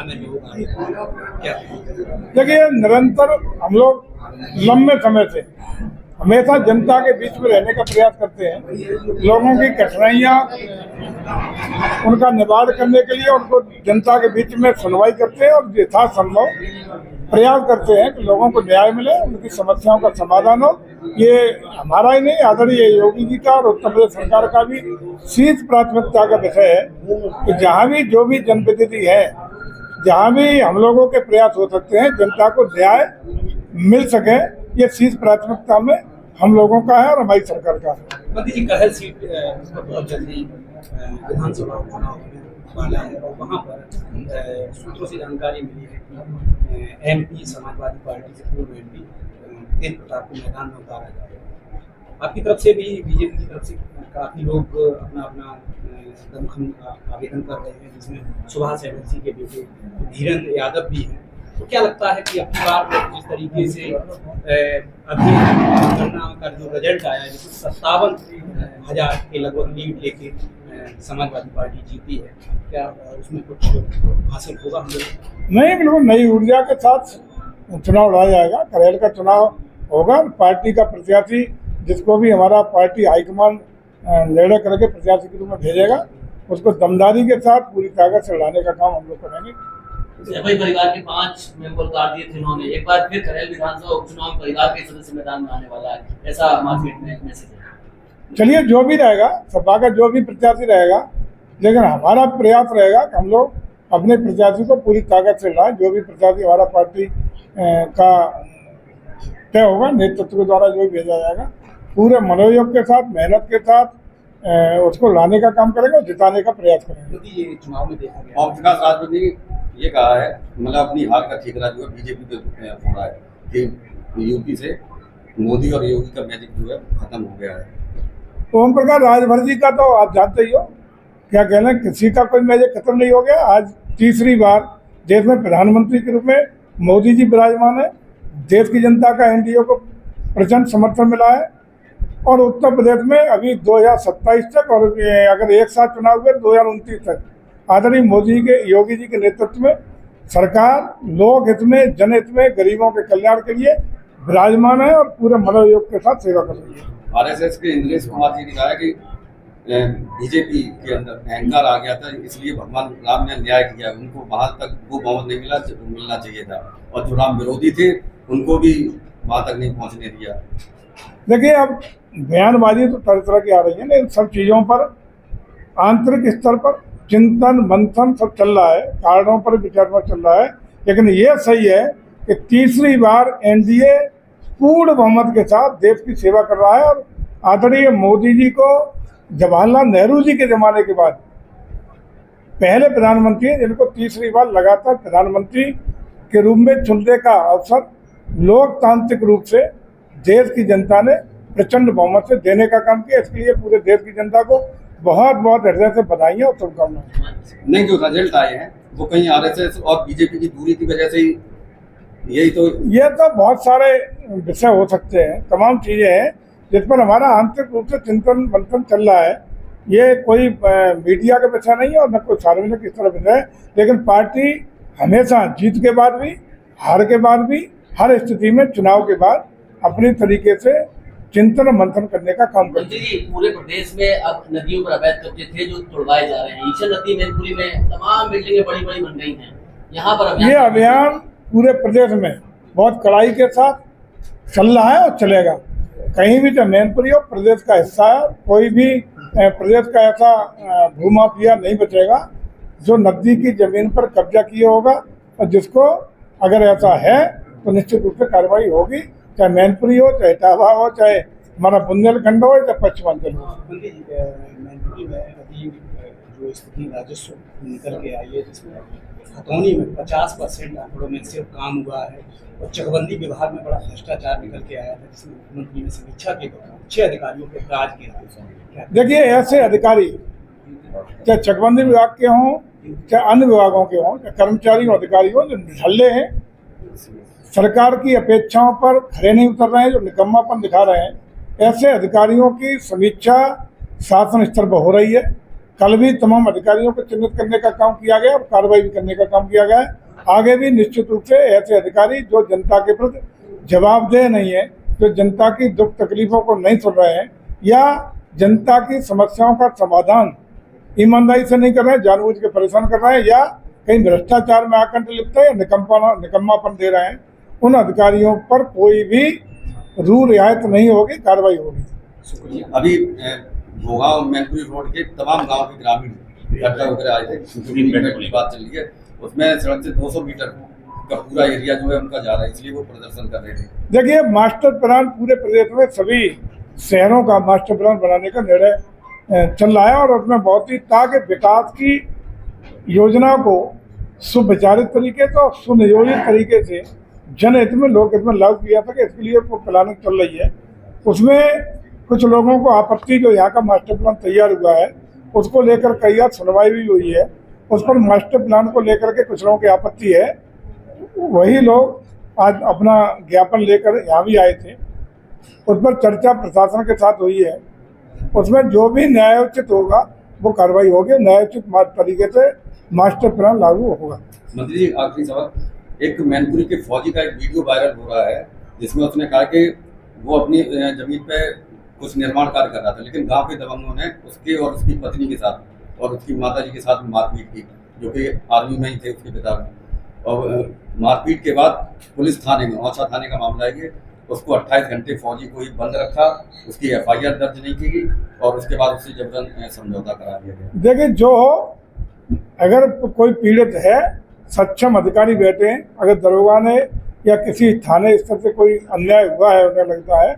में लोग आए, क्या? देखिए, निरंतर हम लोग लंबे समय से हमेशा जनता के बीच में रहने का प्रयास करते हैं। लोगों की कठिनाइयाँ उनका निवारण करने के लिए उनको जनता के बीच में सुनवाई करते हैं और यथासंभव प्रयास करते हैं कि लोगों को न्याय मिले, उनकी समस्याओं का समाधान हो। ये हमारा ही नहीं, आदरणीय योगी जी का और उत्तर प्रदेश सरकार का भी शीर्ष प्राथमिकता का विषय है कि जहाँ भी जो भी जनप्रतिनिधि है, जहाँ भी हम लोगों के प्रयास हो सकते हैं जनता को न्याय मिल सके, ये शीर्ष प्राथमिकता में हम लोगों का है और हमारी सरकार का है। मोदी जी कहल सीट पर बहुत जल्दी विधानसभा चुनाव वाला है और वहाँ पर सूत्रों से जानकारी मिली है कि एमपी समाजवादी पार्टी से पूर्व एमपी तेज प्रताप को मैदान में उतारा जाएगा। आपकी तरफ से भी, बीजेपी की तरफ से काफी लोग अपना अपना दमखम आवेदन कर रहे हैं, जिसमें सुभाष चैटर्जी के बेटे धीरेन्द्र यादव भी हैं। तो क्या लगता है कि अपनी बार जिस तरीके से अभी गणना का जो रिजल्ट आया है, जिसमें 57,000 के लगभग लीड लेके समाजवादी पार्टी जीती है, क्या उसमें कुछ हासिल होगा हम लोग? नहीं, बिल्कुल नई ऊर्जा के साथ चुनाव लड़ा जाएगा। करेल का चुनाव होगा, पार्टी का प्रत्याशी जिसको भी हमारा पार्टी हाईकमान निर्णय करके प्रत्याशी के रूप में भेजेगा, उसको दमदारी के साथ पूरी ताकत से लड़ाने का काम हम लोग करेंगे। परिवार के 5 मेंबर उतार दिए थे इन्होंने, एक बार फिर करेल विधानसभा उपचुनाव में परिवार के सदस्य मैदान में आने वाला है, ऐसा मार्केट में मैसेज है। चलिए, जो भी रहेगा, सपा का जो भी प्रत्याशी रहेगा, लेकिन हमारा प्रयास रहेगा कि हम लोग अपने प्रत्याशी को पूरी ताकत से लड़ाएं। जो भी प्रत्याशी हमारा पार्टी का तय होगा, नेतृत्व के द्वारा जो भी भेजा जाएगा, पूरे मनोयोग के साथ, मेहनत के साथ उसको लाने का काम करेंगे और जिताने का प्रयास करेंगे। ये चुनाव में देखा गया और विकास राज ने ये कहा है, मतलब अपनी हार का ठिकाना जो है बीजेपी पे हो रहा है कि यूपी से मोदी और योगी का मैजिक जो है खत्म हो गया है। ओम प्रकाश राजभर जी का तो आप जानते ही हो, क्या कहना, किसी का कोई मैजिक खत्म नहीं हो गया। आज तीसरी बार देश में प्रधानमंत्री के रूप में मोदी जी विराजमान है। देश की जनता का एनडीए को प्रचंड समर्थन मिला है और उत्तर प्रदेश में अभी 2027 तक और अगर एक साथ चुनाव हुए 2029 तक आदरणीय मोदी के, योगी जी के नेतृत्व में सरकार लोक हित में, जनहित में, गरीबों के कल्याण के लिए विराजमान है और पूरे मनोयोग के साथ सेवा कर रही है। आरएसएस के इंद्रेश कुमार जी ने कहा है कि बीजेपी के अंदर अहंकार आ गया था, इसलिए भगवान राम ने न्याय किया, उनको वहां तक वो बहुमत नहीं मिलना चाहिए था और जो राम विरोधी थे उनको भी वहां तक नहीं पहुंचने दिया। देखिए, अब बयानबाजी तो तरह तरह की आ रही है, लेकिन सब चीज़ों पर आंतरिक स्तर पर चिंतन मंथन सब चल रहा है, कारणों पर विचार चल रहा है। लेकिन ये सही है कि तीसरी बार एनडीए पूर्ण बहुमत के साथ देश की सेवा कर रहा है और आदरणीय मोदी जी को जवाहरलाल नेहरू जी के ज़माने के बाद पहले प्रधानमंत्री हैं जिनको तीसरी बार लगातार प्रधानमंत्री के रूप में चुनने का अवसर लोकतांत्रिक रूप से देश की जनता ने प्रचंड बहुमत से देने का काम किया। इसके लिए पूरे देश की जनता को बहुत बहुत हृदय से बधाइयाँ और शुभकामनाएं। नहीं, जो रिजल्ट आए हैं वो कहीं आरएसएस और बीजेपी की दूरी की वजह से ही, यही तो ये तो बहुत सारे विषय हो सकते हैं, तमाम चीज़ें हैं जिस पर हमारा आंतरिक रूप से चिंतन मंथन चल रहा है। ये कोई मीडिया का विषय नहीं है और न कोई सार्वजनिक इस तरह विषय है, लेकिन पार्टी हमेशा जीत के बाद भी, हार के बाद भी, हर स्थिति में चुनाव के बाद अपनी तरीके से चिंतन मंथन करने का काम करती है। पूरे प्रदेश में अब नदियों पर अवैध कब्जे थे जो तोड़वाए जा रहे हैं। ईशा नदी मैनपुरी में तमाम बिल्डिंगें बड़ी बड़ी बन गई हैं, यहाँ पर ये अभियान पूरे प्रदेश में बहुत कड़ाई के साथ चल रहा है और चलेगा। कहीं भी चाहे मैनपुरी हो, प्रदेश का हिस्सा है, कोई भी प्रदेश का ऐसा भूमाफिया नहीं बचेगा जो नदी की जमीन पर कब्जा किए होगा, और जिसको अगर ऐसा है तो निश्चित रूप से कार्रवाई होगी, चाहे मैनपुरी हो, चाहे इटावा हो, चाहे हमारा बुंदेलखंड हो, चाहे पश्चिमांचल हो। मैनपुरी में अभी जो स्थिति राजस्व निकल के आई है, जिसमें खतौनी में 50% आंकड़ों में सिर्फ काम हुआ है और चकबंदी विभाग में बड़ा भ्रष्टाचार निकल के आया था, जिसमें मुख्यमंत्री ने समीक्षा के दौरान 6 अधिकारियों के राज किया। देखिए, ऐसे अधिकारी चाहे चकबंदी विभाग के हों, चाहे अन्य विभागों के हों, चाहे कर्मचारी और अधिकारी हों, जो निठल्ले हैं, सरकार की अपेक्षाओं पर खरे नहीं उतर रहे हैं, जो निकम्मापन दिखा रहे हैं, ऐसे अधिकारियों की समीक्षा शासन स्तर पर हो रही है कल भी तमाम अधिकारियों को चिन्हित करने का काम किया गया और कार्रवाई भी करने का काम किया गया है। आगे भी निश्चित रूप से ऐसे अधिकारी जो जनता के प्रति जवाबदेह नहीं है, जो जनता की दुख तकलीफों को नहीं सुन रहे हैं या जनता की समस्याओं का समाधान ईमानदारी से नहीं कर रहे हैं, जानबूझ के परेशान कर रहे हैं या कहीं भ्रष्टाचार में आकंठ लिप्त है या निकम्मापन दे रहे हैं, उन अधिकारियों पर कोई भी रू रियायत नहीं होगी, कार्रवाई होगी। अभी भोगांव मैनपुरी रोड के तमाम गांव के ग्रामीण इकट्ठा होकर आए थे, की बात चल रही है, उसमें सड़क से 200 मीटर का पूरा एरिया जो है उनका जा रहा है, इसलिए वो प्रदर्शन कर रहे थे। देखिए, मास्टर प्लान पूरे प्रदेश में सभी शहरों का मास्टर प्लान बनाने का निर्णय चल रहा है और उसमें बहुत ही ताकि विकास की योजना को सुविचारित तरीके से और सुनियोजित तरीके से जनहित में लोकहित में लागू किया सके, इसके लिए वो प्लानिंग चल रही है। उसमें कुछ लोगों को आपत्ति, जो यहाँ का मास्टर प्लान तैयार हुआ है उसको लेकर कई बार सुनवाई भी हुई है, उस पर मास्टर प्लान को लेकर के कुछ लोगों की आपत्ति है। वही लोग आज अपना ज्ञापन लेकर यहाँ भी आए थे, उस पर चर्चा प्रशासन के साथ हुई है। उसमें जो भी न्यायोचित होगा वो कार्रवाई होगी, न्यायोचित तरीके से मास्टर प्लान लागू होगा। मंत्री जी, आखिरी सवाल, एक मैनपुरी के फौजी का एक वीडियो वायरल हो रहा है जिसमें उसने कहा कि वो अपनी जमीन पे कुछ निर्माण कार्य कर रहा था, लेकिन गांव के दबंगों ने उसके और उसकी पत्नी के साथ और उसकी माताजी के साथ मारपीट की, जो कि आर्मी में ही थे उसके पिता। और मारपीट के बाद पुलिस थाने में, औसा थाने का मामला है कि उसको 28 घंटे फौजी को ही बंद रखा, उसकी FIR दर्ज नहीं की गई और उसके बाद उससे जबरन समझौता करा दिया गया। देखिए, जो हो, अगर कोई पीड़ित है, सक्षम अधिकारी बैठे हैं, अगर दरोगा ने या किसी थाने स्तर से कोई अन्याय हुआ है, उन्हें लगता है